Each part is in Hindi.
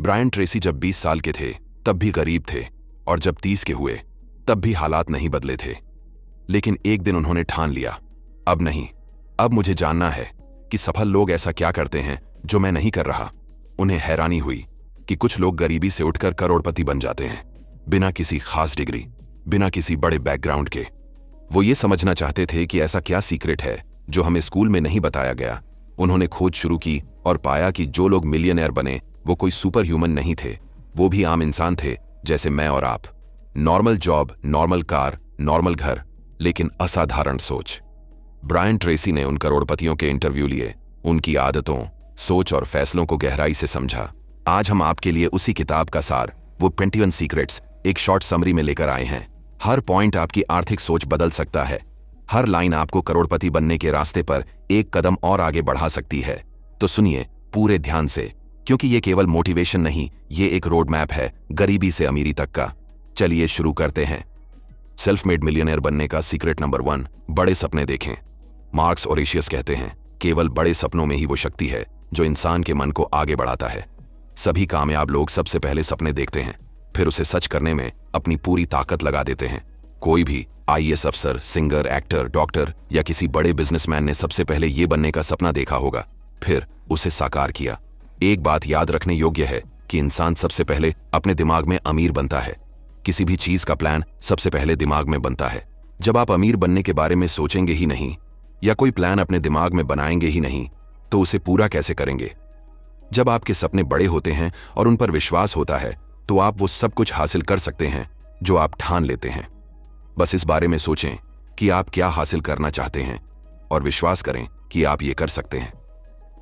ब्रायन ट्रेसी जब 20 साल के थे तब भी गरीब थे, और जब 30 के हुए तब भी हालात नहीं बदले थे। लेकिन एक दिन उन्होंने ठान लिया, अब नहीं, अब मुझे जानना है कि सफल लोग ऐसा क्या करते हैं जो मैं नहीं कर रहा। उन्हें हैरानी हुई कि कुछ लोग गरीबी से उठकर करोड़पति बन जाते हैं, बिना किसी खास डिग्री, बिना किसी बड़े बैकग्राउंड के। वो ये समझना चाहते थे कि ऐसा क्या सीक्रेट है जो हमें स्कूल में नहीं बताया गया। उन्होंने खोज शुरू की और पाया कि जो लोग मिलियनेयर बने वो कोई सुपर ह्यूमन नहीं थे, वो भी आम इंसान थे जैसे मैं और आप। Normal job, normal car, normal घर, लेकिन असाधारण सोच। ब्रायन ट्रेसी ने उन करोड़पतियों के इंटरव्यू लिए, उनकी आदतों, सोच और फैसलों को गहराई से समझा। आज हम आपके लिए उसी किताब का सार, वो 21 सीक्रेट्स, एक शॉर्ट समरी में लेकर आए हैं। हर पॉइंट आपकी आर्थिक सोच बदल सकता है, हर लाइन आपको करोड़पति बनने के रास्ते पर एक कदम और आगे बढ़ा सकती है। तो सुनिए पूरे ध्यान से, क्योंकि ये केवल मोटिवेशन नहीं, ये एक रोड मैप है गरीबी से अमीरी तक का। चलिए शुरू करते हैं। सेल्फ मेड मिलियनेयर बनने का सीक्रेट नंबर 1, बड़े सपने देखें। मार्क्स ऑरेशियस कहते हैं, केवल बड़े सपनों में ही वो शक्ति है जो इंसान के मन को आगे बढ़ाता है। सभी कामयाब लोग सबसे पहले सपने देखते हैं, फिर उसे सच करने में अपनी पूरी ताकत लगा देते हैं। कोई भी आईएएस अफसर, सिंगर, एक्टर, डॉक्टर या किसी बड़े बिजनेसमैन ने सबसे पहले ये बनने का सपना देखा होगा, फिर उसे साकार किया। एक बात याद रखने योग्य है कि इंसान सबसे पहले अपने दिमाग में अमीर बनता है। किसी भी चीज का प्लान सबसे पहले दिमाग में बनता है। जब आप अमीर बनने के बारे में सोचेंगे ही नहीं, या कोई प्लान अपने दिमाग में बनाएंगे ही नहीं, तो उसे पूरा कैसे करेंगे? जब आपके सपने बड़े होते हैं और उन पर विश्वास होता है, तो आप वो सब कुछ हासिल कर सकते हैं जो आप ठान लेते हैं। बस इस बारे में सोचें कि आप क्या हासिल करना चाहते हैं और विश्वास करें कि आप ये कर सकते हैं।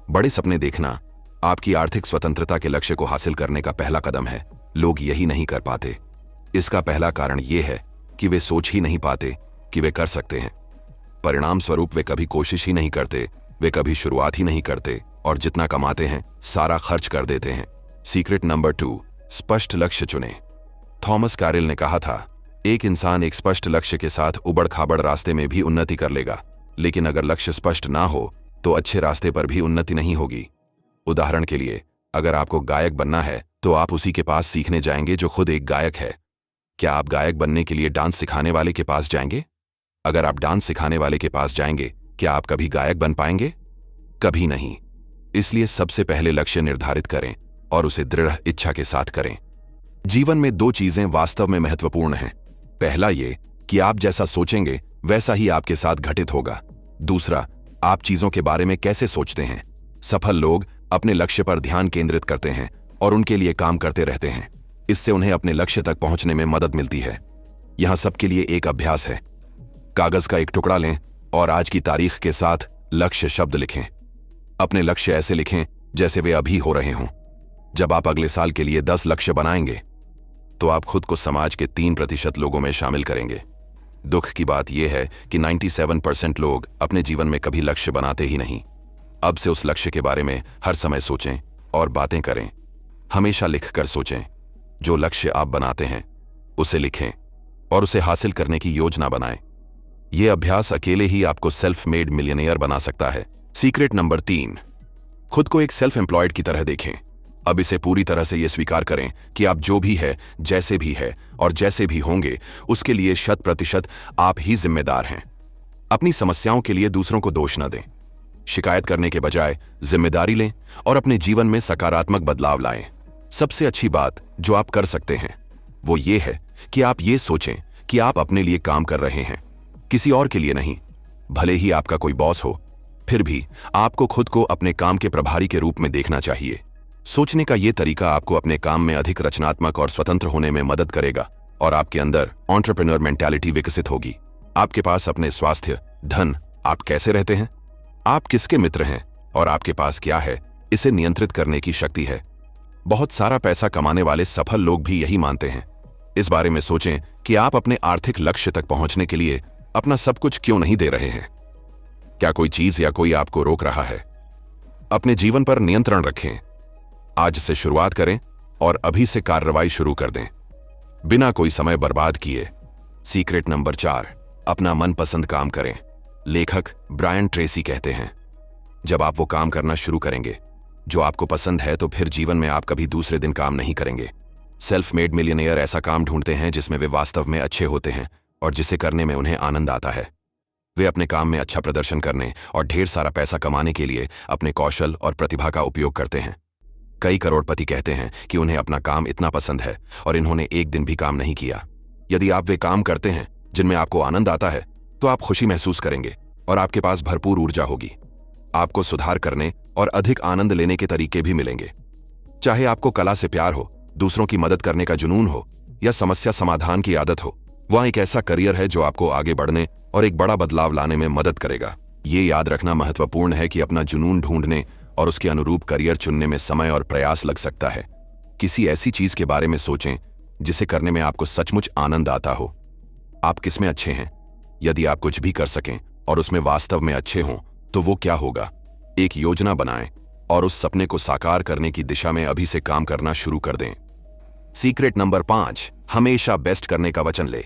बड़े सपने देखना आपकी आर्थिक स्वतंत्रता के लक्ष्य को हासिल करने का पहला कदम है। लोग यही नहीं कर पाते। इसका पहला कारण यह है कि वे सोच ही नहीं पाते कि वे कर सकते हैं। परिणाम स्वरूप वे कभी कोशिश ही नहीं करते, वे कभी शुरुआत ही नहीं करते, और जितना कमाते हैं सारा खर्च कर देते हैं। सीक्रेट नंबर 2, स्पष्ट लक्ष्य चुनें। थॉमस कैरिल ने कहा था, एक इंसान एक स्पष्ट लक्ष्य के साथ उबड़ खाबड़ रास्ते में भी उन्नति कर लेगा, लेकिन अगर लक्ष्य स्पष्ट ना हो तो अच्छे रास्ते पर भी उन्नति नहीं होगी। उदाहरण के लिए, अगर आपको गायक बनना है तो आप उसी के पास सीखने जाएंगे जो खुद एक गायक है। क्या आप गायक बनने के लिए डांस सिखाने वाले के पास जाएंगे? अगर आप डांस सिखाने वाले के पास जाएंगे, क्या आप कभी गायक बन पाएंगे? कभी नहीं। इसलिए सबसे पहले लक्ष्य निर्धारित करें और उसे दृढ़ इच्छा के साथ करें। जीवन में 2 चीजें वास्तव में महत्वपूर्ण हैं। पहला ये कि आप जैसा सोचेंगे वैसा ही आपके साथ घटित होगा। दूसरा, आप चीजों के बारे में कैसे सोचते हैं। सफल लोग अपने लक्ष्य पर ध्यान केंद्रित करते हैं और उनके लिए काम करते रहते हैं। इससे उन्हें अपने लक्ष्य तक पहुंचने में मदद मिलती है। यहां सबके लिए एक अभ्यास है। कागज का एक टुकड़ा लें और आज की तारीख के साथ लक्ष्य शब्द लिखें। अपने लक्ष्य ऐसे लिखें जैसे वे अभी हो रहे हों। जब आप अगले साल के लिए 10 लक्ष्य बनाएंगे, तो आप खुद को समाज के 3% लोगों में शामिल करेंगे। दुख की बात यह है कि 97% लोग अपने जीवन में कभी लक्ष्य बनाते ही नहीं। अब से उस लक्ष्य के बारे में हर समय सोचें और बातें करें। हमेशा लिखकर सोचें। जो लक्ष्य आप बनाते हैं उसे लिखें और उसे हासिल करने की योजना बनाएं। यह अभ्यास अकेले ही आपको सेल्फ मेड मिलियनेयर बना सकता है। सीक्रेट नंबर 3, खुद को एक सेल्फ एम्प्लॉयड की तरह देखें। अब इसे पूरी तरह से यह स्वीकार करें कि आप जो भी है, जैसे भी है और जैसे भी होंगे, उसके लिए 100% आप ही जिम्मेदार हैं। अपनी समस्याओं के लिए दूसरों को दोष न दें। शिकायत करने के बजाय जिम्मेदारी लें और अपने जीवन में सकारात्मक बदलाव लाएं। सबसे अच्छी बात जो आप कर सकते हैं वो ये है कि आप ये सोचें कि आप अपने लिए काम कर रहे हैं, किसी और के लिए नहीं। भले ही आपका कोई बॉस हो, फिर भी आपको खुद को अपने काम के प्रभारी के रूप में देखना चाहिए। सोचने का यह तरीका आपको अपने काम में अधिक रचनात्मक और स्वतंत्र होने में मदद करेगा और आपके अंदर एंटरप्रेन्योर मेंटालिटी विकसित होगी। आपके पास अपने स्वास्थ्य, धन, आप कैसे रहते हैं, आप किसके मित्र हैं और आपके पास क्या है, इसे नियंत्रित करने की शक्ति है। बहुत सारा पैसा कमाने वाले सफल लोग भी यही मानते हैं। इस बारे में सोचें कि आप अपने आर्थिक लक्ष्य तक पहुंचने के लिए अपना सब कुछ क्यों नहीं दे रहे हैं। क्या कोई चीज या कोई आपको रोक रहा है? अपने जीवन पर नियंत्रण रखें। आज से शुरुआत करें और अभी से कार्रवाई शुरू कर दें, बिना कोई समय बर्बाद किए। सीक्रेट नंबर 4, अपना मनपसंद काम करें। लेखक ब्रायन ट्रेसी कहते हैं, जब आप वो काम करना शुरू करेंगे जो आपको पसंद है तो फिर जीवन में आप कभी दूसरे दिन काम नहीं करेंगे। सेल्फ मेड मिलियनेयर ऐसा काम ढूंढते हैं जिसमें वे वास्तव में अच्छे होते हैं और जिसे करने में उन्हें आनंद आता है। वे अपने काम में अच्छा प्रदर्शन करने और ढेर सारा पैसा कमाने के लिए अपने कौशल और प्रतिभा का उपयोग करते हैं। कई करोड़पति कहते हैं कि उन्हें अपना काम इतना पसंद है और इन्होंने एक दिन भी काम नहीं किया। यदि आप वे काम करते हैं जिनमें आपको आनंद आता है तो आप खुशी महसूस करेंगे और आपके पास भरपूर ऊर्जा होगी। आपको सुधार करने और अधिक आनंद लेने के तरीके भी मिलेंगे। चाहे आपको कला से प्यार हो, दूसरों की मदद करने का जुनून हो या समस्या समाधान की आदत हो, वह एक ऐसा करियर है जो आपको आगे बढ़ने और एक बड़ा बदलाव लाने में मदद करेगा। ये याद रखना महत्वपूर्ण है कि अपना जुनून ढूंढने और उसके अनुरूप करियर चुनने में समय और प्रयास लग सकता है। किसी ऐसी चीज के बारे में सोचें जिसे करने में आपको सचमुच आनंद आता हो। आप किसमें अच्छे हैं? यदि आप कुछ भी कर सकें और उसमें वास्तव में अच्छे हों तो वो क्या होगा? एक योजना बनाएं और उस सपने को साकार करने की दिशा में अभी से काम करना शुरू कर दें। सीक्रेट नंबर 5, हमेशा बेस्ट करने का वचन ले।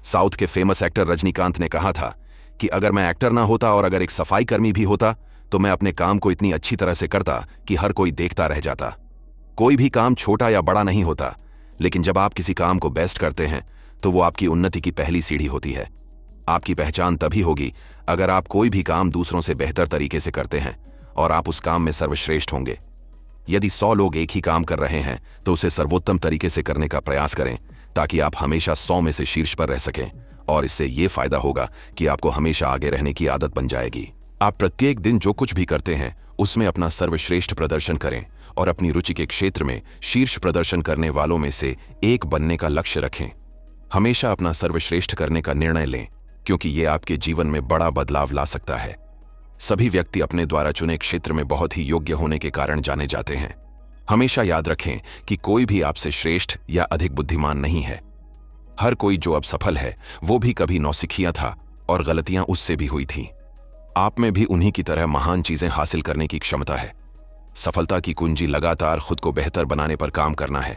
साउथ के फेमस एक्टर रजनीकांत ने कहा था कि अगर मैं एक्टर ना होता और अगर एक सफाई कर्मी भी होता तो मैं अपने काम को इतनी अच्छी तरह से करता कि हर कोई देखता रह जाता। कोई भी काम छोटा या बड़ा नहीं होता, लेकिन जब आप किसी काम को बेस्ट करते हैं तो वो आपकी उन्नति की पहली सीढ़ी होती है। आपकी पहचान तभी होगी अगर आप कोई भी काम दूसरों से बेहतर तरीके से करते हैं और आप उस काम में सर्वश्रेष्ठ होंगे। यदि 100 लोग एक ही काम कर रहे हैं तो उसे सर्वोत्तम तरीके से करने का प्रयास करें ताकि आप हमेशा 100 में से शीर्ष पर रह सकें, और इससे ये फायदा होगा कि आपको हमेशा आगे रहने की आदत बन जाएगी। आप प्रत्येक दिन जो कुछ भी करते हैं उसमें अपना सर्वश्रेष्ठ प्रदर्शन करें और अपनी रुचि के क्षेत्र में शीर्ष प्रदर्शन करने वालों में से एक बनने का लक्ष्य रखें। हमेशा अपना सर्वश्रेष्ठ करने का निर्णय लें, क्योंकि ये आपके जीवन में बड़ा बदलाव ला सकता है। सभी व्यक्ति अपने द्वारा चुने क्षेत्र में बहुत ही योग्य होने के कारण जाने जाते हैं। हमेशा याद रखें कि कोई भी आपसे श्रेष्ठ या अधिक बुद्धिमान नहीं है। हर कोई जो अब सफल है वो भी कभी नौसिखिया था और गलतियां उससे भी हुई थीं। आप में भी उन्हीं की तरह महान चीजें हासिल करने की क्षमता है। सफलता की कुंजी लगातार खुद को बेहतर बनाने पर काम करना है।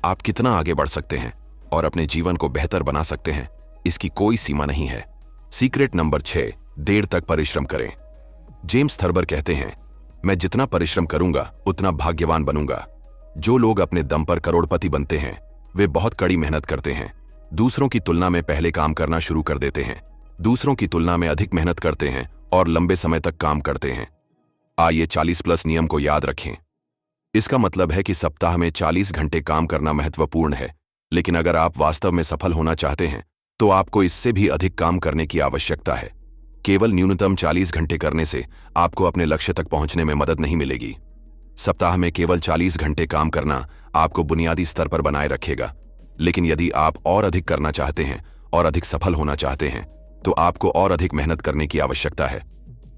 आप कितना आगे बढ़ सकते हैं और अपने जीवन को बेहतर बना सकते हैं, इसकी कोई सीमा नहीं है। सीक्रेट नंबर 6, देर तक परिश्रम करें। जेम्स थर्बर कहते हैं, मैं जितना परिश्रम करूंगा उतना भाग्यवान बनूंगा। जो लोग अपने दम पर करोड़पति बनते हैं वे बहुत कड़ी मेहनत करते हैं। दूसरों की तुलना में पहले काम करना शुरू कर देते हैं, दूसरों की तुलना में अधिक मेहनत करते हैं और लंबे समय तक काम करते हैं। आइए 40+ नियम को याद रखें। इसका मतलब है कि सप्ताह में 40 घंटे काम करना महत्वपूर्ण है, लेकिन अगर आप वास्तव में सफल होना चाहते हैं तो आपको इससे भी अधिक काम करने की आवश्यकता है। केवल न्यूनतम 40 घंटे करने से आपको अपने लक्ष्य तक पहुंचने में मदद नहीं मिलेगी। सप्ताह में केवल 40 घंटे काम करना आपको बुनियादी स्तर पर बनाए रखेगा, लेकिन यदि आप और अधिक करना चाहते हैं और अधिक सफल होना चाहते हैं तो आपको और अधिक मेहनत करने की आवश्यकता है।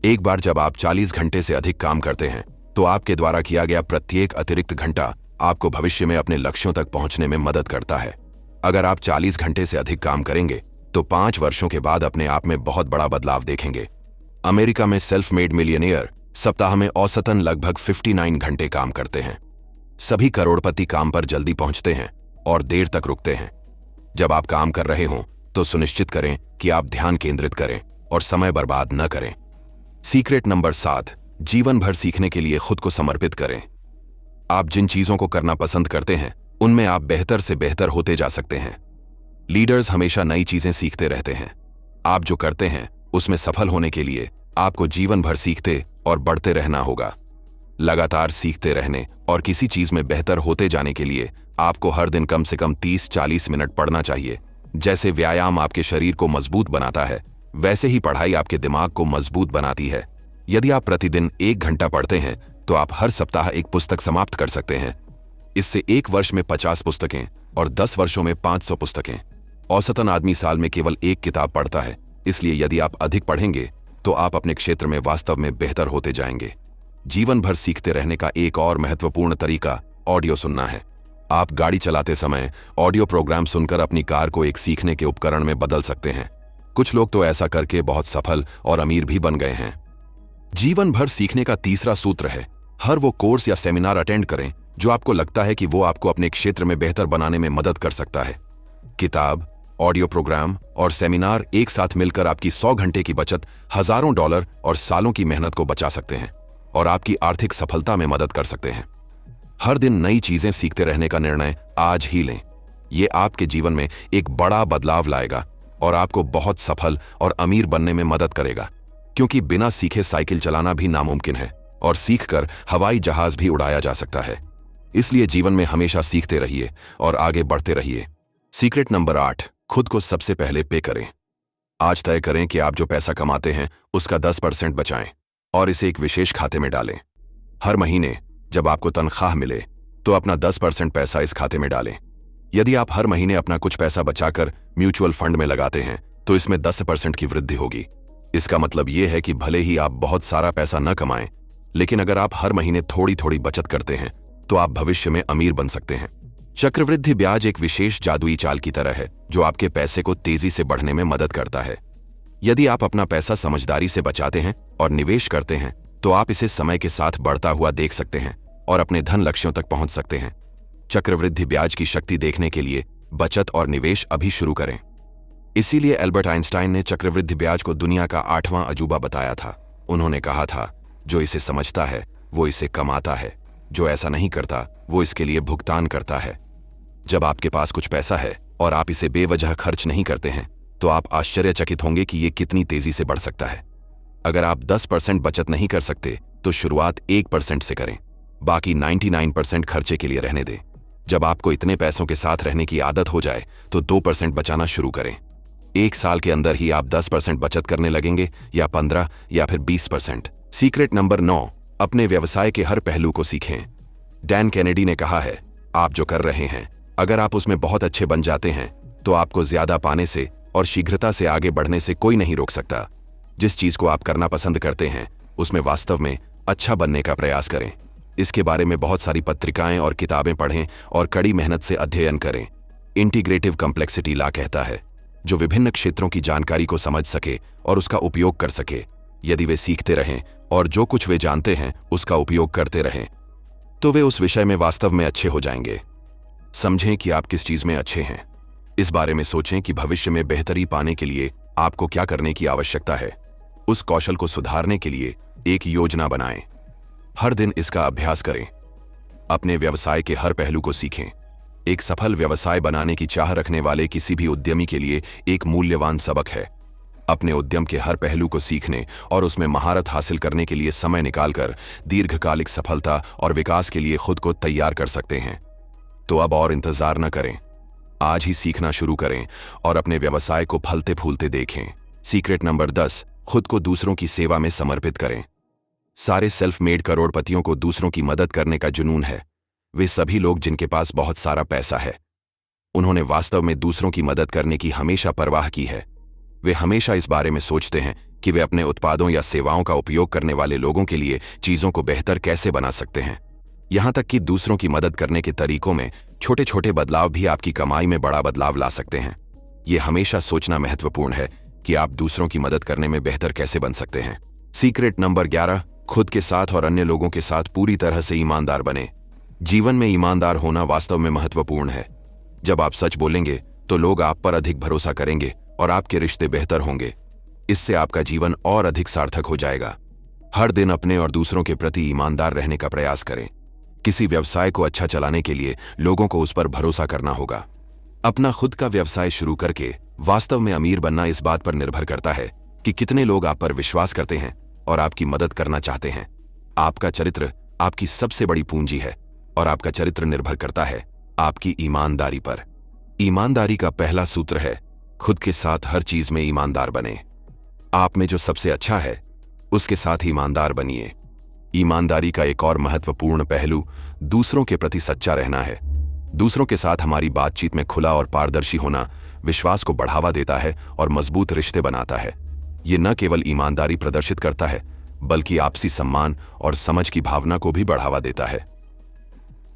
एक बार जब आप 40 घंटे से अधिक काम करते हैं तो आपके द्वारा किया गया प्रत्येक अतिरिक्त घंटा आपको भविष्य में अपने लक्ष्यों तक पहुंचने में मदद करता है। अगर आप 40 घंटे से अधिक काम करेंगे तो 5 वर्षों के बाद अपने आप में बहुत बड़ा बदलाव देखेंगे। अमेरिका में सेल्फ मेड मिलियनेयर सप्ताह में औसतन लगभग 59 घंटे काम करते हैं। सभी करोड़पति काम पर जल्दी पहुंचते हैं और देर तक रुकते हैं। जब आप काम कर रहे हों तो सुनिश्चित करें कि आप ध्यान केंद्रित करें और समय बर्बाद न करें। सीक्रेट नंबर 7, जीवन भर सीखने के लिए खुद को समर्पित करें। आप जिन चीजों को करना पसंद करते हैं उनमें आप बेहतर से बेहतर होते जा सकते हैं। लीडर्स हमेशा नई चीजें सीखते रहते हैं। आप जो करते हैं उसमें सफल होने के लिए आपको जीवन भर सीखते और बढ़ते रहना होगा। लगातार सीखते रहने और किसी चीज में बेहतर होते जाने के लिए आपको हर दिन कम से कम 30-40 मिनट पढ़ना चाहिए। जैसे व्यायाम आपके शरीर को मजबूत बनाता है, वैसे ही पढ़ाई आपके दिमाग को मजबूत बनाती है। यदि आप प्रतिदिन 1 घंटा पढ़ते हैं तो आप हर सप्ताह एक पुस्तक समाप्त कर सकते हैं। इससे 1 वर्ष में 50 पुस्तकें और 10 वर्षों में 500 पुस्तकें। औसतन आदमी साल में केवल 1 किताब पढ़ता है, इसलिए यदि आप अधिक पढ़ेंगे तो आप अपने क्षेत्र में वास्तव में बेहतर होते जाएंगे। जीवन भर सीखते रहने का एक और महत्वपूर्ण तरीका ऑडियो सुनना है। आप गाड़ी चलाते समय ऑडियो प्रोग्राम सुनकर अपनी कार को एक सीखने के उपकरण में बदल सकते हैं। कुछ लोग तो ऐसा करके बहुत सफल और अमीर भी बन गए हैं। जीवन भर सीखने का तीसरा सूत्र है, हर वो कोर्स या सेमिनार अटेंड करें जो आपको लगता है कि वो आपको अपने क्षेत्र में बेहतर बनाने में मदद कर सकता है। किताब, ऑडियो प्रोग्राम और सेमिनार एक साथ मिलकर आपकी 100 घंटे की बचत, हजारों डॉलर और सालों की मेहनत को बचा सकते हैं। और आपकी आर्थिक सफलता में मदद कर सकते हैं। हर दिन नई चीजें सीखते रहने का निर्णय आज ही लें। ये आपके जीवन में एक बड़ा बदलाव लाएगा और आपको बहुत सफल और अमीर बनने में मदद करेगा, क्योंकि बिना सीखे साइकिल चलाना भी नामुमकिन है और सीखकर हवाई जहाज भी उड़ाया जा सकता है। इसलिए जीवन में हमेशा सीखते रहिए और आगे बढ़ते रहिए। सीक्रेट नंबर 8, खुद को सबसे पहले पे करें। आज तय करें कि आप जो पैसा कमाते हैं उसका 10% बचाएं और इसे एक विशेष खाते में डालें। हर महीने जब आपको तनख्वाह मिले तो अपना 10% पैसा इस खाते में डालें। यदि आप हर महीने अपना कुछ पैसा बचाकर म्यूचुअल फंड में लगाते हैं तो इसमें 10% की वृद्धि होगी। इसका मतलब यह है कि भले ही आप बहुत सारा पैसा न कमाएं, लेकिन अगर आप हर महीने थोड़ी थोड़ी बचत करते हैं तो आप भविष्य में अमीर बन सकते हैं। चक्रवृद्धि ब्याज एक विशेष जादुई चाल की तरह है जो आपके पैसे को तेजी से बढ़ने में मदद करता है। यदि आप अपना पैसा समझदारी से बचाते हैं और निवेश करते हैं तो आप इसे समय के साथ बढ़ता हुआ देख सकते हैं और अपने धन लक्ष्यों तक पहुंच सकते हैं। चक्रवृद्धि ब्याज की शक्ति देखने के लिए बचत और निवेश अभी शुरू करें। इसीलिए एल्बर्ट आइंस्टाइन ने चक्रवृद्धि ब्याज को दुनिया का 8वां अजूबा बताया था। उन्होंने कहा था, जो इसे समझता है वो इसे कमाता है, जो ऐसा नहीं करता वो इसके लिए भुगतान करता है। जब आपके पास कुछ पैसा है और आप इसे बेवजह खर्च नहीं करते हैं तो आप आश्चर्यचकित होंगे कि ये कितनी तेजी से बढ़ सकता है। अगर आप 10% बचत नहीं कर सकते तो शुरुआत 1% से करें, बाकी 99% खर्चे के लिए रहने दें। जब आपको इतने पैसों के साथ रहने की आदत हो जाए तो 2% बचाना शुरू करें। 1 साल के अंदर ही आप 10% बचत करने लगेंगे, या 15 या फिर 20%। सीक्रेट नंबर 9, अपने व्यवसाय के हर पहलू को सीखें। डैन कैनेडी ने कहा है, आप जो कर रहे हैं अगर आप उसमें बहुत अच्छे बन जाते हैं तो आपको ज्यादा पाने से और शीघ्रता से आगे बढ़ने से कोई नहीं रोक सकता। जिस चीज को आप करना पसंद करते हैं उसमें वास्तव में अच्छा बनने का प्रयास करें। इसके बारे में बहुत सारी पत्रिकाएं और किताबें पढ़ें और कड़ी मेहनत से अध्ययन करें। इंटीग्रेटिव कॉम्प्लेक्सिटी लॉ कहता है, जो विभिन्न क्षेत्रों की जानकारी को समझ सके और उसका उपयोग कर सके। यदि वे सीखते रहें और जो कुछ वे जानते हैं उसका उपयोग करते रहें तो वे उस विषय में वास्तव में अच्छे हो जाएंगे। समझें कि आप किस चीज में अच्छे हैं। इस बारे में सोचें कि भविष्य में बेहतरी पाने के लिए आपको क्या करने की आवश्यकता है। उस कौशल को सुधारने के लिए एक योजना बनाएं। हर दिन इसका अभ्यास करें। अपने व्यवसाय के हर पहलू को सीखें। एक सफल व्यवसाय बनाने की चाह रखने वाले किसी भी उद्यमी के लिए एक मूल्यवान सबक है। अपने उद्यम के हर पहलू को सीखने और उसमें महारत हासिल करने के लिए समय निकालकर दीर्घकालिक सफलता और विकास के लिए खुद को तैयार कर सकते हैं। तो अब और इंतजार न करें, आज ही सीखना शुरू करें और अपने व्यवसाय को फलते फूलते देखें। सीक्रेट नंबर 10, खुद को दूसरों की सेवा में समर्पित करें। सारे सेल्फ मेड करोड़पतियों को दूसरों की मदद करने का जुनून है। वे सभी लोग जिनके पास बहुत सारा पैसा है, उन्होंने वास्तव में दूसरों की मदद करने की हमेशा परवाह की है। वे हमेशा इस बारे में सोचते हैं कि वे अपने उत्पादों या सेवाओं का उपयोग करने वाले लोगों के लिए चीजों को बेहतर कैसे बना सकते हैं। यहां तक कि दूसरों की मदद करने के तरीकों में छोटे छोटे बदलाव भी आपकी कमाई में बड़ा बदलाव ला सकते हैं। यह हमेशा सोचना महत्वपूर्ण है कि आप दूसरों की मदद करने में बेहतर कैसे बन सकते हैं। सीक्रेट नंबर 11, खुद के साथ और अन्य लोगों के साथ पूरी तरह से ईमानदार बने। जीवन में ईमानदार होना वास्तव में महत्वपूर्ण है। जब आप सच बोलेंगे तो लोग आप पर अधिक भरोसा करेंगे और आपके रिश्ते बेहतर होंगे। इससे आपका जीवन और अधिक सार्थक हो जाएगा। हर दिन अपने और दूसरों के प्रति ईमानदार रहने का प्रयास करें। किसी व्यवसाय को अच्छा चलाने के लिए लोगों को उस पर भरोसा करना होगा। अपना खुद का व्यवसाय शुरू करके वास्तव में अमीर बनना इस बात पर निर्भर करता है कि कितने लोग आप पर विश्वास करते हैं और आपकी मदद करना चाहते हैं। आपका चरित्र आपकी सबसे बड़ी पूंजी है और आपका चरित्र निर्भर करता है आपकी ईमानदारी पर। ईमानदारी का पहला सूत्र है, खुद के साथ हर चीज में ईमानदार बने। आप में जो सबसे अच्छा है उसके साथ ईमानदार बनिए। ईमानदारी का एक और महत्वपूर्ण पहलू दूसरों के प्रति सच्चा रहना है। दूसरों के साथ हमारी बातचीत में खुला और पारदर्शी होना विश्वास को बढ़ावा देता है और मजबूत रिश्ते बनाता है। ये न केवल ईमानदारी प्रदर्शित करता है बल्कि आपसी सम्मान और समझ की भावना को भी बढ़ावा देता है।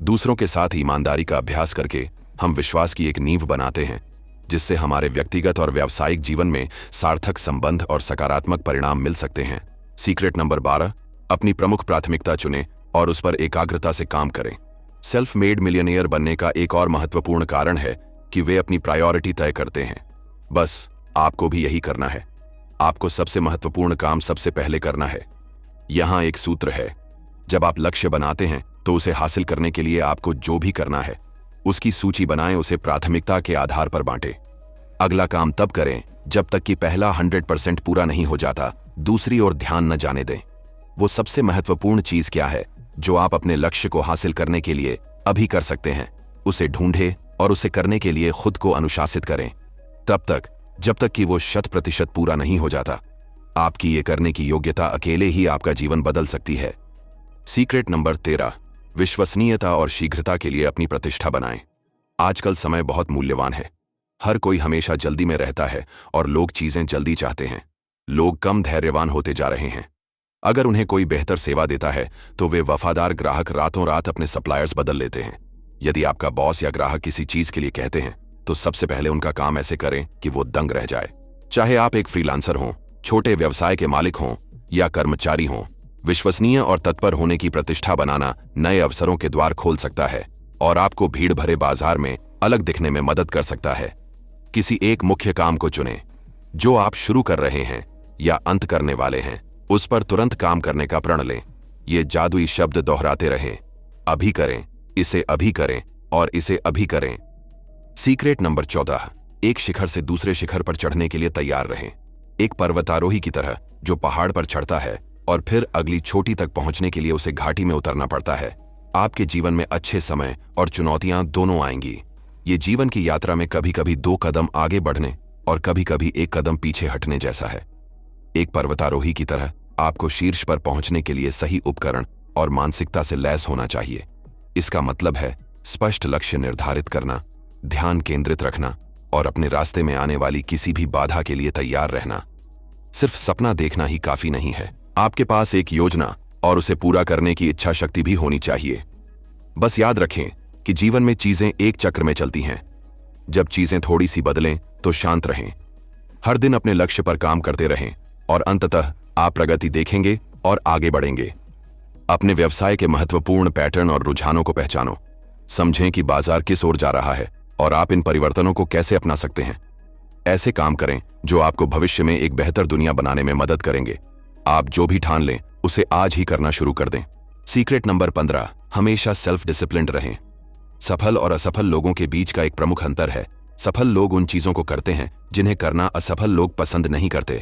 दूसरों के साथ ईमानदारी का अभ्यास करके हम विश्वास की एक नींव बनाते हैं, जिससे हमारे व्यक्तिगत और व्यावसायिक जीवन में सार्थक संबंध और सकारात्मक परिणाम मिल सकते हैं। सीक्रेट नंबर 12, अपनी प्रमुख प्राथमिकता चुनें और उस पर एकाग्रता से काम करें। सेल्फ मेड मिलियनेयर बनने का एक और महत्वपूर्ण कारण है कि वे अपनी प्रायोरिटी तय करते हैं। बस आपको भी यही करना है। आपको सबसे महत्वपूर्ण काम सबसे पहले करना है। यहां एक सूत्र है, जब आप लक्ष्य बनाते हैं तो उसे हासिल करने के लिए आपको जो भी करना है उसकी सूची बनाएं, उसे प्राथमिकता के आधार पर बांटें। अगला काम तब करें जब तक कि पहला 100% पूरा नहीं हो जाता, दूसरी ओर ध्यान न जाने दें। वो सबसे महत्वपूर्ण चीज क्या है जो आप अपने लक्ष्य को हासिल करने के लिए अभी कर सकते हैं, उसे ढूंढें और उसे करने के लिए खुद को अनुशासित करें तब तक जब तक कि वो 100% पूरा नहीं हो जाता। आपकी ये करने की योग्यता अकेले ही आपका जीवन बदल सकती है। सीक्रेट नंबर 13, विश्वसनीयता और शीघ्रता के लिए अपनी प्रतिष्ठा बनाएं। आजकल समय बहुत मूल्यवान है। हर कोई हमेशा जल्दी में रहता है और लोग चीजें जल्दी चाहते हैं। लोग कम धैर्यवान होते जा रहे हैं। अगर उन्हें कोई बेहतर सेवा देता है तो वे वफादार ग्राहक रातों रात अपने सप्लायर्स बदल लेते हैं। यदि आपका बॉस या ग्राहक किसी चीज के लिए कहते हैं तो सबसे पहले उनका काम ऐसे करें कि वो दंग रह जाए। चाहे आप एक फ्रीलांसर हों, छोटे व्यवसाय के मालिक हों या कर्मचारी हों, विश्वसनीय और तत्पर होने की प्रतिष्ठा बनाना नए अवसरों के द्वार खोल सकता है और आपको भीड़ भरे बाजार में अलग दिखने में मदद कर सकता है। किसी एक मुख्य काम को चुनें जो आप शुरू कर रहे हैं या अंत करने वाले हैं, उस पर तुरंत काम करने का प्रण लें। ये जादुई शब्द दोहराते रहें, अभी करें, इसे अभी करें और इसे अभी करें। सीक्रेट नंबर 14, एक शिखर से दूसरे शिखर पर चढ़ने के लिए तैयार रहें। एक पर्वतारोही की तरह जो पहाड़ पर चढ़ता है और फिर अगली चोटी तक पहुंचने के लिए उसे घाटी में उतरना पड़ता है। आपके जीवन में अच्छे समय और चुनौतियां दोनों आएंगी। ये जीवन की यात्रा में कभी कभी 2 कदम आगे बढ़ने और कभी कभी 1 कदम पीछे हटने जैसा है। एक पर्वतारोही की तरह आपको शीर्ष पर पहुंचने के लिए सही उपकरण और मानसिकता से लैस होना चाहिए। इसका मतलब है स्पष्ट लक्ष्य निर्धारित करना, ध्यान केंद्रित रखना और अपने रास्ते में आने वाली किसी भी बाधा के लिए तैयार रहना। सिर्फ सपना देखना ही काफी नहीं है, आपके पास एक योजना और उसे पूरा करने की इच्छा शक्ति भी होनी चाहिए। बस याद रखें कि जीवन में चीजें एक चक्र में चलती हैं। जब चीजें थोड़ी सी बदलें तो शांत रहें। हर दिन अपने लक्ष्य पर काम करते रहें और अंततः आप प्रगति देखेंगे और आगे बढ़ेंगे। अपने व्यवसाय के महत्वपूर्ण पैटर्न और रुझानों को पहचानो। समझें कि बाजार किस ओर जा रहा है और आप इन परिवर्तनों को कैसे अपना सकते हैं। ऐसे काम करें जो आपको भविष्य में एक बेहतर दुनिया बनाने में मदद करेंगे। आप जो भी ठान लें उसे आज ही करना शुरू कर दें। सीक्रेट नंबर 15, हमेशा सेल्फ डिसिप्लिन्ड रहें। सफल और असफल लोगों के बीच का एक प्रमुख अंतर है, सफल लोग उन चीजों को करते हैं जिन्हें करना असफल लोग पसंद नहीं करते।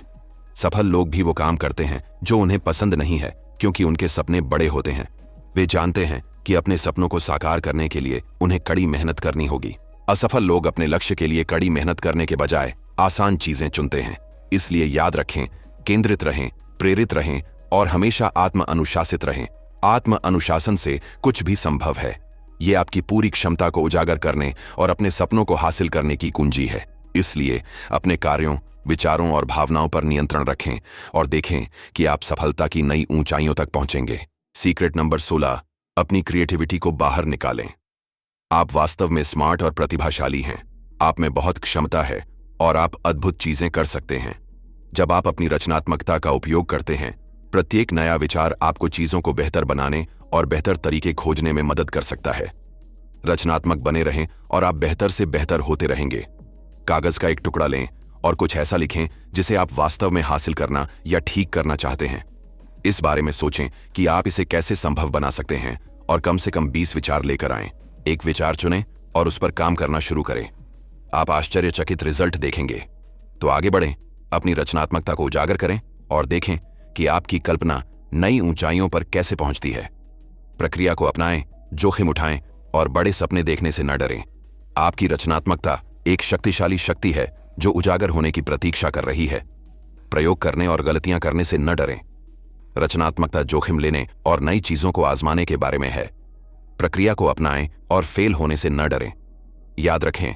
सफल लोग भी वो काम करते हैं जो उन्हें पसंद नहीं है, क्योंकि उनके सपने बड़े होते हैं। वे जानते हैं कि अपने सपनों को साकार करने के लिए उन्हें कड़ी मेहनत करनी होगी। असफल लोग अपने लक्ष्य के लिए कड़ी मेहनत करने के बजाय आसान चीजें चुनते हैं। इसलिए याद रखें, केंद्रित रहें, प्रेरित रहें और हमेशा आत्म अनुशासित रहें। आत्म अनुशासन से कुछ भी संभव है। ये आपकी पूरी क्षमता को उजागर करने और अपने सपनों को हासिल करने की कुंजी है। इसलिए अपने कार्यों, विचारों और भावनाओं पर नियंत्रण रखें और देखें कि आप सफलता की नई ऊंचाइयों तक पहुंचेंगे। सीक्रेट नंबर 16, अपनी क्रिएटिविटी को बाहर निकालें। आप वास्तव में स्मार्ट और प्रतिभाशाली हैं। आप में बहुत क्षमता है और आप अद्भुत चीजें कर सकते हैं। जब आप अपनी रचनात्मकता का उपयोग करते हैं, प्रत्येक नया विचार आपको चीजों को बेहतर बनाने और बेहतर तरीके खोजने में मदद कर सकता है। रचनात्मक बने रहें और आप बेहतर से बेहतर होते रहेंगे। कागज का एक टुकड़ा लें और कुछ ऐसा लिखें जिसे आप वास्तव में हासिल करना या ठीक करना चाहते हैं। इस बारे में सोचें कि आप इसे कैसे संभव बना सकते हैं और कम से कम 20 विचार लेकर आएं। एक विचार चुनें और उस पर काम करना शुरू करें। आप आश्चर्यचकित रिजल्ट देखेंगे। तो आगे बढ़ें, अपनी रचनात्मकता को उजागर करें और देखें कि आपकी कल्पना नई ऊंचाइयों पर कैसे पहुंचती है। प्रक्रिया को अपनाएं, जोखिम उठाएं और बड़े सपने देखने से न डरें। आपकी रचनात्मकता एक शक्तिशाली शक्ति है जो उजागर होने की प्रतीक्षा कर रही है। प्रयोग करने और गलतियां करने से न डरें। रचनात्मकता जोखिम लेने और नई चीजों को आजमाने के बारे में है। प्रक्रिया को अपनाएं और फेल होने से न डरें। याद रखें,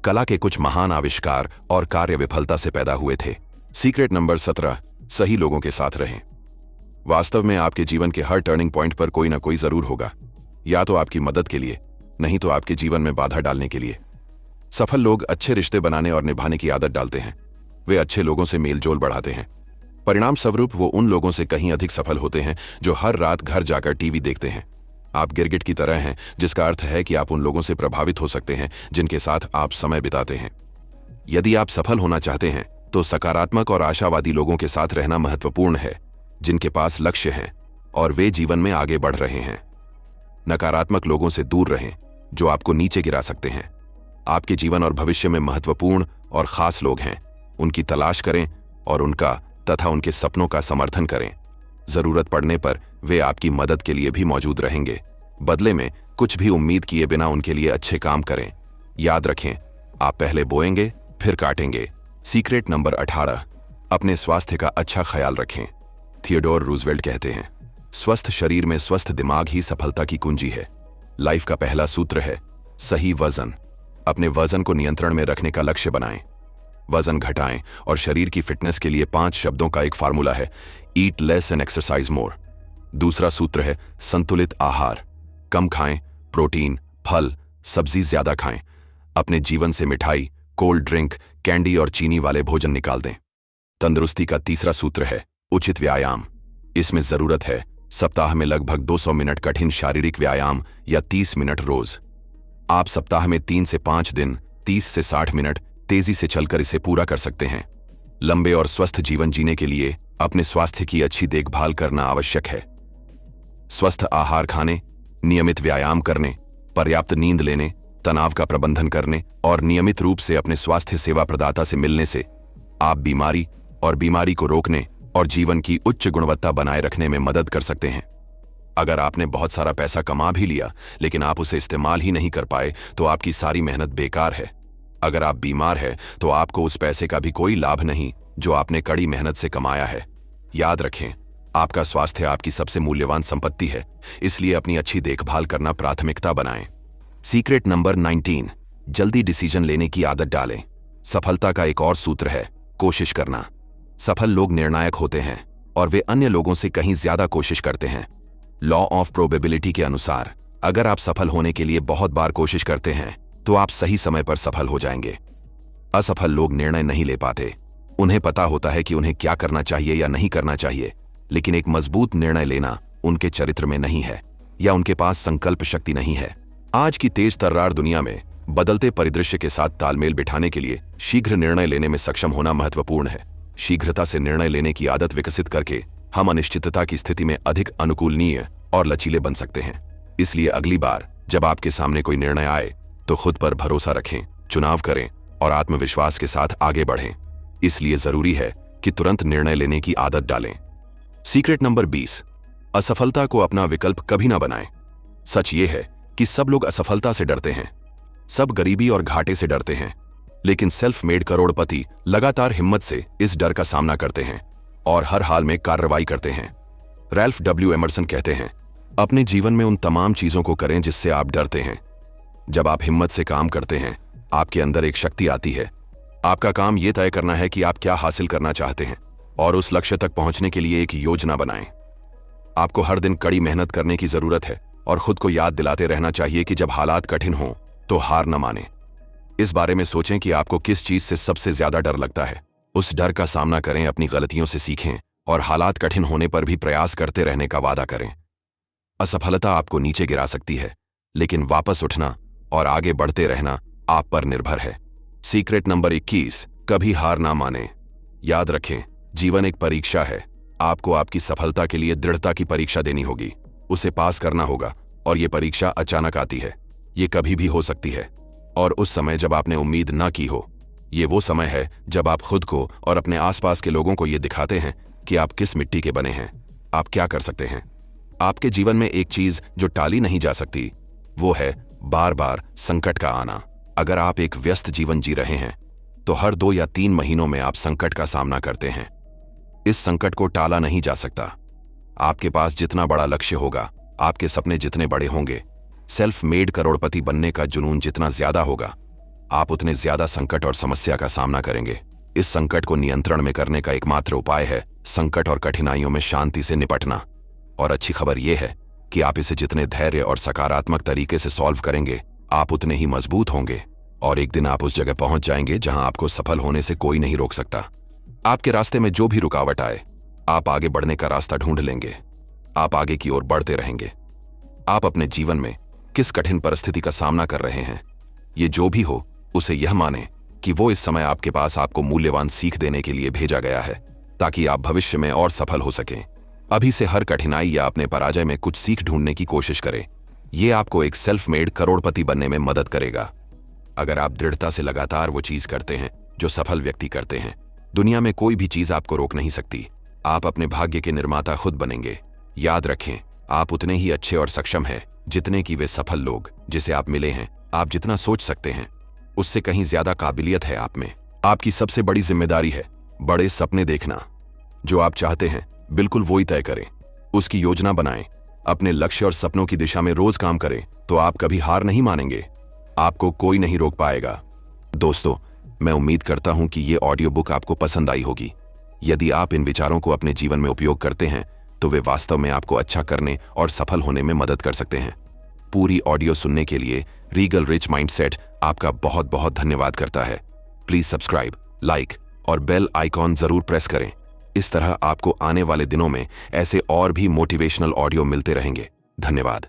कला के कुछ महान आविष्कार और कार्य विफलता से पैदा हुए थे। सीक्रेट नंबर 17, सही लोगों के साथ रहें। वास्तव में आपके जीवन के हर टर्निंग पॉइंट पर कोई ना कोई जरूर होगा, या तो आपकी मदद के लिए, नहीं तो आपके जीवन में बाधा डालने के लिए। सफल लोग अच्छे रिश्ते बनाने और निभाने की आदत डालते हैं। वे अच्छे लोगों से मेलजोल बढ़ाते हैं। परिणाम स्वरूप वो उन लोगों से कहीं अधिक सफल होते हैं जो हर रात घर जाकर टीवी देखते हैं। आप गिरगिट की तरह हैं, जिसका अर्थ है कि आप उन लोगों से प्रभावित हो सकते हैं जिनके साथ आप समय बिताते हैं। यदि आप सफल होना चाहते हैं तो सकारात्मक और आशावादी लोगों के साथ रहना महत्वपूर्ण है, जिनके पास लक्ष्य हैं और वे जीवन में आगे बढ़ रहे हैं। नकारात्मक लोगों से दूर रहें जो आपको नीचे गिरा सकते हैं। आपके जीवन और भविष्य में महत्वपूर्ण और खास लोग हैं, उनकी तलाश करें और उनका तथा उनके सपनों का समर्थन करें। जरूरत पड़ने पर वे आपकी मदद के लिए भी मौजूद रहेंगे। बदले में कुछ भी उम्मीद किए बिना उनके लिए अच्छे काम करें। याद रखें, आप पहले बोएंगे फिर काटेंगे। सीक्रेट नंबर 18, अपने स्वास्थ्य का अच्छा ख्याल रखें। थियोडोर रूजवेल्ट कहते हैं, स्वस्थ शरीर में स्वस्थ दिमाग ही सफलता की कुंजी है। लाइफ का पहला सूत्र है सही वजन। अपने वजन को नियंत्रण में रखने का लक्ष्य बनाएं। वजन घटाएं और शरीर की फिटनेस के लिए 5 शब्दों का एक फार्मूला है, ईट लेस एंड एक्सरसाइज मोर। दूसरा सूत्र है संतुलित आहार। कम खाएं, प्रोटीन, फल, सब्जी ज्यादा खाएं। अपने जीवन से मिठाई, कोल्ड ड्रिंक, कैंडी और चीनी वाले भोजन निकाल दें। तंदुरुस्ती का तीसरा सूत्र है उचित व्यायाम। इसमें जरूरत है सप्ताह में लगभग 200 मिनट कठिन शारीरिक व्यायाम या 30 मिनट रोज। आप सप्ताह में 3 से 5 दिन 30 से 60 मिनट तेजी से चलकर इसे पूरा कर सकते हैं। लंबे और स्वस्थ जीवन जीने के लिए अपने स्वास्थ्य की अच्छी देखभाल करना आवश्यक है। स्वस्थ आहार खाने, नियमित व्यायाम करने, पर्याप्त नींद लेने, तनाव का प्रबंधन करने और नियमित रूप से अपने स्वास्थ्य सेवा प्रदाता से मिलने से आप बीमारी को रोकने और जीवन की उच्च गुणवत्ता बनाए रखने में मदद कर सकते हैं। अगर आपने बहुत सारा पैसा कमा भी लिया लेकिन आप उसे इस्तेमाल ही नहीं कर पाए तो आपकी सारी मेहनत बेकार है। अगर आप बीमार हैं तो आपको उस पैसे का भी कोई लाभ नहीं जो आपने कड़ी मेहनत से कमाया है। याद रखें, आपका स्वास्थ्य आपकी सबसे मूल्यवान संपत्ति है, इसलिए अपनी अच्छी देखभाल करना प्राथमिकता बनाएं। सीक्रेट नंबर 19, जल्दी डिसीजन लेने की आदत डालें। सफलता का एक और सूत्र है कोशिश करना। सफल लोग निर्णायक होते हैं और वे अन्य लोगों से कहीं ज्यादा कोशिश करते हैं। लॉ ऑफ प्रोबेबिलिटी के अनुसार अगर आप सफल होने के लिए बहुत बार कोशिश करते हैं तो आप सही समय पर सफल हो जाएंगे। असफल लोग निर्णय नहीं ले पाते। उन्हें पता होता है कि उन्हें क्या करना चाहिए या नहीं करना चाहिए, लेकिन एक मजबूत निर्णय लेना उनके चरित्र में नहीं है या उनके पास संकल्प शक्ति नहीं है। आज की तेज तर्रार दुनिया में बदलते परिदृश्य के साथ तालमेल बिठाने के लिए शीघ्र निर्णय लेने में सक्षम होना महत्वपूर्ण है। शीघ्रता से निर्णय लेने की आदत विकसित करके हम अनिश्चितता की स्थिति में अधिक अनुकूलनीय और लचीले बन सकते हैं। इसलिए अगली बार जब आपके सामने कोई निर्णय आए तो खुद पर भरोसा रखें, चुनाव करें और आत्मविश्वास के साथ आगे बढ़ें। इसलिए जरूरी है कि तुरंत निर्णय लेने की आदत डालें। सीक्रेट नंबर 20, असफलता को अपना विकल्प कभी ना बनाएं। सच ये है कि सब लोग असफलता से डरते हैं, सब गरीबी और घाटे से डरते हैं, लेकिन सेल्फ मेड करोड़पति लगातार हिम्मत से इस डर का सामना करते हैं और हर हाल में कार्रवाई करते हैं। रैल्फ डब्ल्यू एमर्सन कहते हैं, अपने जीवन में उन तमाम चीजों को करें जिससे आप डरते हैं। जब आप हिम्मत से काम करते हैं, आपके अंदर एक शक्ति आती है। आपका काम यह तय करना है कि आप क्या हासिल करना चाहते हैं और उस लक्ष्य तक पहुंचने के लिए एक योजना बनाएं। आपको हर दिन कड़ी मेहनत करने की जरूरत है और खुद को याद दिलाते रहना चाहिए कि जब हालात कठिन हों तो हार न मानें। इस बारे में सोचें कि आपको किस चीज से सबसे ज्यादा डर लगता है। उस डर का सामना करें, अपनी गलतियों से सीखें और हालात कठिन होने पर भी प्रयास करते रहने का वादा करें। असफलता आपको नीचे गिरा सकती है, लेकिन वापस उठना और आगे बढ़ते रहना आप पर निर्भर है। सीक्रेट नंबर 21, कभी हार ना माने। याद रखें, जीवन एक परीक्षा है। आपको आपकी सफलता के लिए दृढ़ता की परीक्षा देनी होगी, उसे पास करना होगा और ये परीक्षा अचानक आती है, ये कभी भी हो सकती है और उस समय जब आपने उम्मीद ना की हो। ये वो समय है जब आप खुद को और अपने आसपास के लोगों को ये दिखाते हैं कि आप किस मिट्टी के बने हैं, आप क्या कर सकते हैं। आपके जीवन में एक चीज जो टाली नहीं जा सकती वो है बार बार संकट का आना। अगर आप एक व्यस्त जीवन जी रहे हैं तो हर 2 या 3 महीनों में आप संकट का सामना करते हैं। इस संकट को टाला नहीं जा सकता। आपके पास जितना बड़ा लक्ष्य होगा, आपके सपने जितने बड़े होंगे, सेल्फ मेड करोड़पति बनने का जुनून जितना ज्यादा होगा, आप उतने ज्यादा संकट और समस्या का सामना करेंगे। इस संकट को नियंत्रण में करने का एकमात्र उपाय है संकट और कठिनाइयों में शांति से निपटना। और अच्छी खबर यह है कि आप इसे जितने धैर्य और सकारात्मक तरीके से सॉल्व करेंगे, आप उतने ही मजबूत होंगे और एक दिन आप उस जगह पहुंच जाएंगे जहां आपको सफल होने से कोई नहीं रोक सकता। आपके रास्ते में जो भी रुकावट आए, आप आगे बढ़ने का रास्ता ढूंढ लेंगे। आप आगे की ओर बढ़ते रहेंगे। आप अपने जीवन में किस कठिन परिस्थिति का सामना कर रहे हैं, ये जो भी हो, उसे यह माने कि वो इस समय आपके पास आपको मूल्यवान सीख देने के लिए भेजा गया है, ताकि आप भविष्य में और सफल हो सकें। अभी से हर कठिनाई या अपने पराजय में कुछ सीख ढूंढने की कोशिश करें। ये आपको एक सेल्फ मेड करोड़पति बनने में मदद करेगा। अगर आप दृढ़ता से लगातार वो चीज करते हैं जो सफल व्यक्ति करते हैं, दुनिया में कोई भी चीज आपको रोक नहीं सकती। आप अपने भाग्य के निर्माता खुद बनेंगे। याद रखें, आप उतने ही अच्छे और सक्षम हैं जितने कि वे सफल लोग जिसे आप मिले हैं। आप जितना सोच सकते हैं उससे कहीं ज्यादा काबिलियत है आप में। आपकी सबसे बड़ी जिम्मेदारी है बड़े सपने देखना। जो आप चाहते हैं बिल्कुल वही तय करें, उसकी योजना बनाएं, अपने लक्ष्य और सपनों की दिशा में रोज काम करें, तो आप कभी हार नहीं मानेंगे। आपको कोई नहीं रोक पाएगा। दोस्तों, मैं उम्मीद करता हूं कि ये ऑडियो बुक आपको पसंद आई होगी। यदि आप इन विचारों को अपने जीवन में उपयोग करते हैं तो वे वास्तव में आपको अच्छा करने और सफल होने में मदद कर सकते हैं। पूरी ऑडियो सुनने के लिए रीगल रिच माइंडसेट आपका बहुत बहुत धन्यवाद करता है। प्लीज सब्सक्राइब, लाइक और बेल आइकॉन जरूर प्रेस करें। इस तरह आपको आने वाले दिनों में ऐसे और भी मोटिवेशनल ऑडियो मिलते रहेंगे। धन्यवाद।